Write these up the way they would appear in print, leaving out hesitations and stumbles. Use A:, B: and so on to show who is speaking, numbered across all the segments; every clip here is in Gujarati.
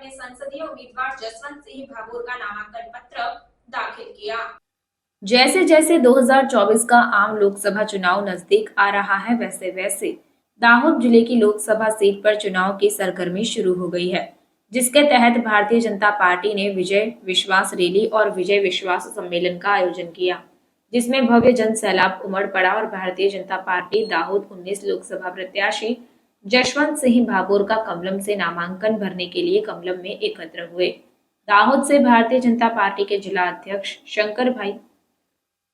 A: ने संसदीय उम्मीदवार जसवंत सिंह भाभोर का नामांकन पत्र दाखिल किया। जैसे जैसे 2024 का आम लोकसभा चुनाव नजदीक आ रहा है, वैसे वैसे दाहोद जिले की लोकसभा सीट पर चुनाव की सरगर्मी शुरू हो गई है, जिसके तहत भारतीय जनता पार्टी ने विजय विश्वास रैली और विजय विश्वास सम्मेलन का आयोजन किया, जिसमें भव्य जन सैलाब उमड़ पड़ा और भारतीय जनता पार्टी दाहोद 19 लोकसभा प्रत्याशी जशवंत सिंह भाभोर का कमलम से नामांकन भरने के लिए कमलम में एकत्र हुए। दाहोद से भारतीय जनता पार्टी के जिला अध्यक्ष शंकर भाई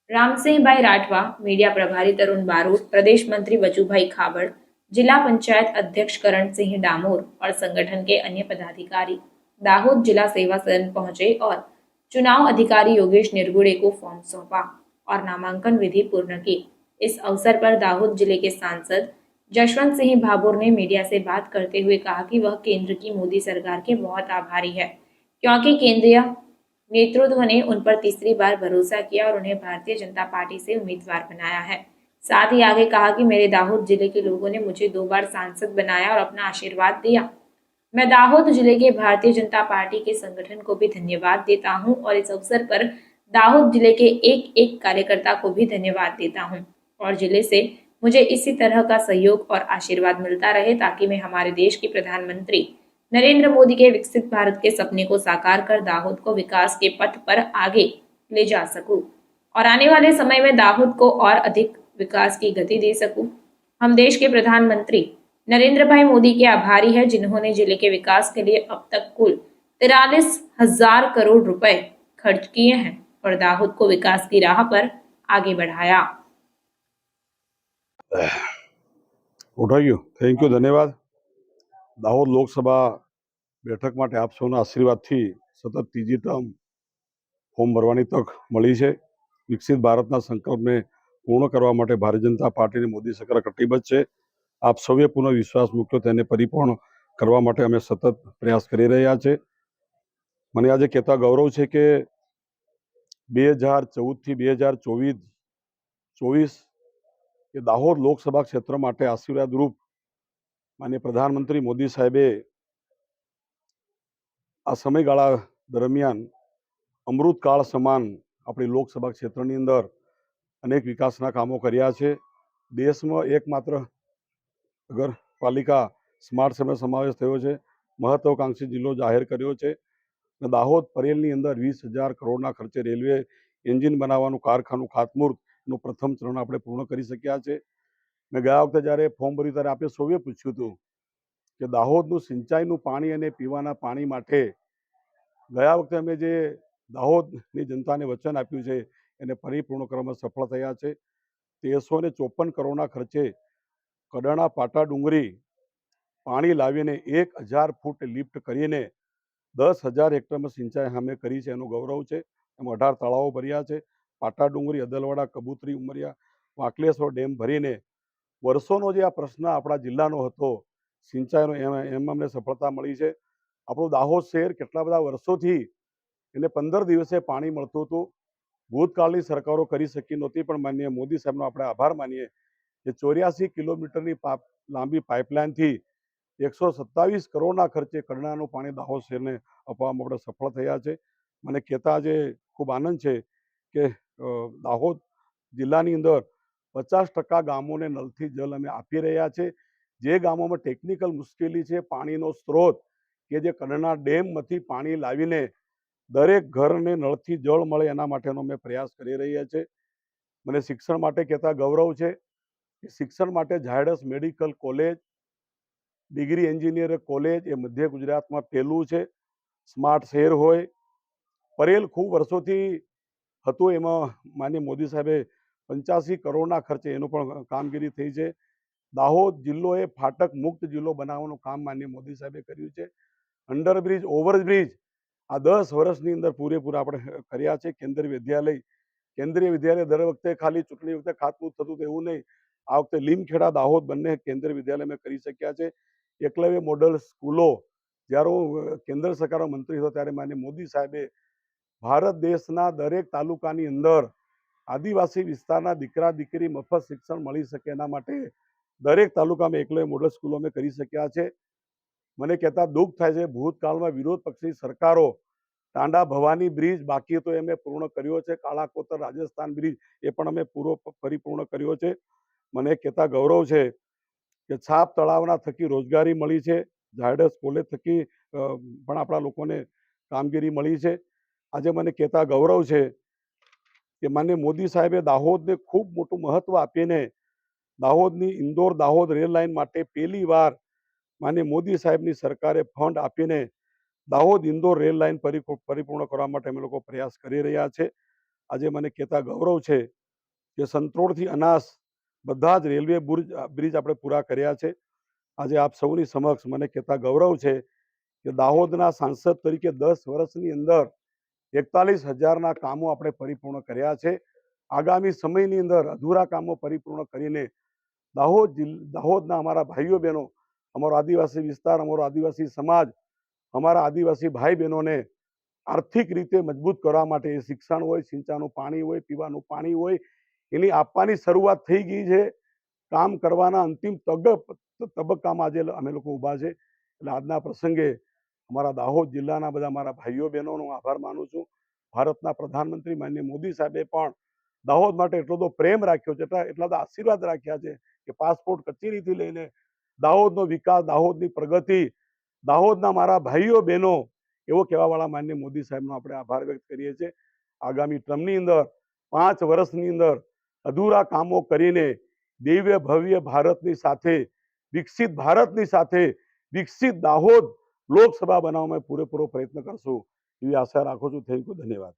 A: राम सिंह भाई राठवा, मीडिया प्रभारी तरुण बारोट, प्रदेश मंत्री बचूभाई खाबड़, जिला पंचायत अध्यक्ष करण सिंह डामोर और संगठन के अन्य पदाधिकारी दाहोद जिला सेवा सदन पहुंचे और चुनाव अधिकारी योगेश निरगुड़े को फॉर्म सौंपा और नामांकन विधि पूर्ण की। इस अवसर पर दाहोद जिले के सांसद जशवंत सिंह भाभोर ने मीडिया से बात करते हुए कहा कि वह केंद्र की मोदी सरकार के बहुत आभारी है, क्योंकि केंद्रीय नेतृत्व ने उन पर तीसरी बार भरोसा किया और उन्हें भारतीय जनता पार्टी से उम्मीदवार बनाया है। साथ ही आगे कहा कि मेरे दाहोद जिले के लोगों ने मुझे 2 बार सांसद बनाया और अपना आशीर्वाद दिया। मैं दाहोद जिले के भारतीय जनता पार्टी के संगठन को भी धन्यवाद देता हूं और इस अवसर पर दाहोद जिले के एक एक कार्यकर्ता को भी धन्यवाद देता हूं और जिले से मुझे इसी तरह का सहयोग और आशीर्वाद मिलता रहे, ताकि मैं हमारे देश के प्रधानमंत्री नरेंद्र मोदी के विकसित भारत के सपने को साकार कर दाहोद को विकास के पथ पर आगे ले जा सकूं और आने वाले समय में दाहोद को और अधिक विकास की गति दे सकूं। हम देश के प्रधानमंत्री नरेंद्र भाई मोदी के आभारी हैं, जिन्होंने जिले के विकास के लिए अब तक कुल 43,000 करोड़ रुपए खर्च किए हैं और दाहोद को विकास की राह पर आगे बढ़ाया।
B: उठाइयो, थैंक यू, धन्यवाद। दाहोद लोकसभा બેઠક માટે આપ સૌના આશીર્વાદથી સતત ત્રીજી ટર્મ ફોર્મ ભરવાની તક મળી છે। વિકસિત ભારતના સંકલ્પને પૂર્ણ કરવા માટે ભારતીય જનતા પાર્ટીની મોદી સરકાર કટિબદ્ધ છે। આપ સૌએ પૂર્ણ વિશ્વાસ મૂક્યો તેને પરિપૂર્ણ કરવા માટે અમે સતત પ્રયાસ કરી રહ્યા છે। મને આજે કહેતા ગૌરવ છે કે 2014થી 2024 એ દાહોદ લોકસભા ક્ષેત્ર માટે આશીર્વાદરૂપ માનનીય પ્રધાનમંત્રી મોદી સાહેબે આ સમયગાળા દરમિયાન અમૃતકાળ સમાન આપણી લોકસભા ક્ષેત્રની અંદર અનેક વિકાસના કામો કર્યા છે। દેશમાં એકમાત્ર નગરપાલિકા સ્માર્ટ સિટીનો સમાવેશ થયો છે, મહત્વાકાંક્ષી જિલ્લો જાહેર કર્યો છે અને દાહોદ પરેલની અંદર 20,000 કરોડના ખર્ચે રેલવે એન્જિન બનાવવાનું કારખાનું ખાતમુહૂર્તનું પ્રથમ ચરણ આપણે પૂર્ણ કરી શક્યા છે। મેં ગયા વખતે જ્યારે ફોર્મ ભર્યું ત્યારે આપણે સૌએ પૂછ્યું હતું કે દાહોદનું સિંચાઈનું પાણી અને પીવાના પાણી માટે ગયા વખતે અમે જે દાહોદની જનતાને વચન આપ્યું છે એને પરિપૂર્ણ કરવામાં સફળ થયા છે। 1354 કરોડના ખર્ચે કડાણા પાટા ડુંગરી પાણી લાવીને 1,000 ફૂટ લિફ્ટ કરીને 10,000 હેક્ટરમાં સિંચાઈ અમે કરી છે, એનું ગૌરવ છે। એમાં 18 તળાવો ભર્યા છે। પાટા ડુંગરી, અદલવાડા, કબૂતરી, ઉમરિયા, વાંકલેશ્વર ડેમ ભરીને વર્ષોનો જે આ પ્રશ્ન આપણા જિલ્લાનો હતો સિંચાઈનો, એમાં અમને સફળતા મળી છે। આપણું દાહોદ શહેર કેટલા બધા વર્ષોથી એને 15 દિવસે પાણી મળતું હતું। ભૂતકાળની સરકારો કરી શકી નહોતી, પણ માનનીય મોદી સાહેબનો આપણે આભાર માનીએ કે 84 કિલોમીટરની લાંબી પાઇપલાઇનથી 127 કરોડના ખર્ચે કડાણાનું પાણી દાહોદ શહેરને અપાવવામાં આપણે સફળ થયા છે। મને કહેતા આજે ખૂબ આનંદ છે કે દાહોદ જિલ્લાની અંદર 50% ગામોને નલથી જલ અમે આપી રહ્યા છે। જે ગામોમાં ટેકનિકલ મુશ્કેલી છે, પાણીનો સ્ત્રોત કે જે કડાણા ડેમમાંથી પાણી લાવીને દરેક ઘરને નળથી જળ મળે એના માટેનો અમે પ્રયાસ કરી રહ્યા છે। મને શિક્ષણ માટે કહેતા ગૌરવ છે કે શિક્ષણ માટે Zydus medical college, degree engineer college એ મધ્ય ગુજરાતમાં પહેલું છે। સ્માર્ટ શહેર હોય, પરેલ ખૂબ વર્ષોથી હતું, એમાં માનનીય મોદી સાહેબે 85 કરોડના ખર્ચે એનું પણ કામગીરી થઈ છે। દાહોદ જિલ્લો એ ફાટક મુક્ત જિલ્લો બનાવવાનું કામ માનનીય મોદી સાહેબે કર્યું છે। અંડરબ્રિજ, ઓવરબ્રિજ આ 10 વર્ષની અંદર પૂરેપૂરા આપણે કર્યા છે। કેન્દ્રીય વિદ્યાલય દર વખતે ખાલી ચૂંટણી વખતે ખાતમુહૂર્ત થતું હતું એવું નહીં, આ વખતે લીમખેડા, દાહોદ બંને કેન્દ્રીય વિદ્યાલય અમે કરી શક્યા છે। એકલવ્ય મોડલ સ્કૂલો, જ્યારે હું કેન્દ્ર સરકારનો મંત્રી હતો ત્યારે માનનીય મોદી સાહેબે ભારત દેશના દરેક તાલુકાની અંદર આદિવાસી વિસ્તારના દીકરા દીકરી મફત શિક્ષણ મળી શકે એના માટે દરેક તાલુકામાં એકલવ્ય મોડલ સ્કૂલો અમે કરી શક્યા છે। મને કહેતા દુઃખ થાય છે, ભૂતકાળમાં વિરોધ પક્ષની સરકારો ટાંડા ભવાની બ્રિજ બાકી તો અમે પૂર્ણ કર્યો છે, કાળા કોતર રાજસ્થાન બ્રિજ એ પણ અમે પરિપૂર્ણ કર્યો છે. મને કહેતા ગૌરવ છે કે છાપ તળાવના થકી રોજગારી મળી છે, ઝાયડસ કોલેજ થકી પણ આપણા લોકોને કામગીરી મળી છે. આજે મને કહેતા ગૌરવ છે કે માનનીય મોદી સાહેબે દાહોદને ખૂબ મોટું મહત્વ આપીને દાહોદની ઇન્દોર દાહોદ રેલ લાઇન માટે પહેલી વાર માનનીય મોદી સાહેબની સરકારે ફંડ આપીને દાહોદ ઇન્દોર રેલ લાઇન પરિપૂર્ણ કરવા માટે અમે લોકો પ્રયાસ કરી રહ્યા છે. આજે મને કહેતા ગૌરવ છે કે સંત્રોડથી અનાસ બધા જ રેલવે બ્રિજ આપણે પૂરા કર્યા છે. આજે આપ સૌની સમક્ષ મને કહેતા ગૌરવ છે કે દાહોદના સાંસદ તરીકે 10 વર્ષની અંદર 41,000ના કામો આપણે પરિપૂર્ણ કર્યા છે. આગામી સમયની અંદર અધૂરા કામો પરિપૂર્ણ કરીને દાહોદના અમારા ભાઈઓ બહેનો, અમારો આદિવાસી વિસ્તાર, અમારો આદિવાસી સમાજ, અમારા આદિવાસી ભાઈ બહેનોને આર્થિક રીતે મજબૂત કરવા માટે શિક્ષણ હોય, સિંચાઈનું પાણી હોય, પીવાનું પાણી હોય, એની આપવાની શરૂઆત થઈ ગઈ છે. કામ કરવાના અંતિમ તબક્કામાં આજે અમે લોકો ઊભા છે. એટલે આજના પ્રસંગે અમારા દાહોદ જિલ્લાના બધા મારા ભાઈઓ બહેનોનો આભાર માનું છું. ભારતના પ્રધાનમંત્રી માનનીય મોદી સાહેબે પણ દાહોદ માટે એટલો બધો પ્રેમ રાખ્યો છે, એટલા બધા આશીર્વાદ રાખ્યા છે કે પાસપોર્ટ કચેરીથી લઈને દાહોદનો વિકાસ, દાહોદની પ્રગતિ, દાહોદના મારા ભાઈઓ બહેનો એવો કહેવાવાળા માનનીય મોદી સાહેબનો આપણે આભાર વ્યક્ત કરીએ છીએ. આગામી ટર્મની અંદર 5 વર્ષની અંદર અધૂરા કામો કરીને દિવ્ય ભવ્ય ભારતની સાથે, વિકસિત ભારતની સાથે વિકસિત દાહોદ લોકસભા બનાવવામાં પૂરેપૂરો પ્રયત્ન કરશું એવી આશા રાખું છું. થેન્ક યુ, ધન્યવાદ.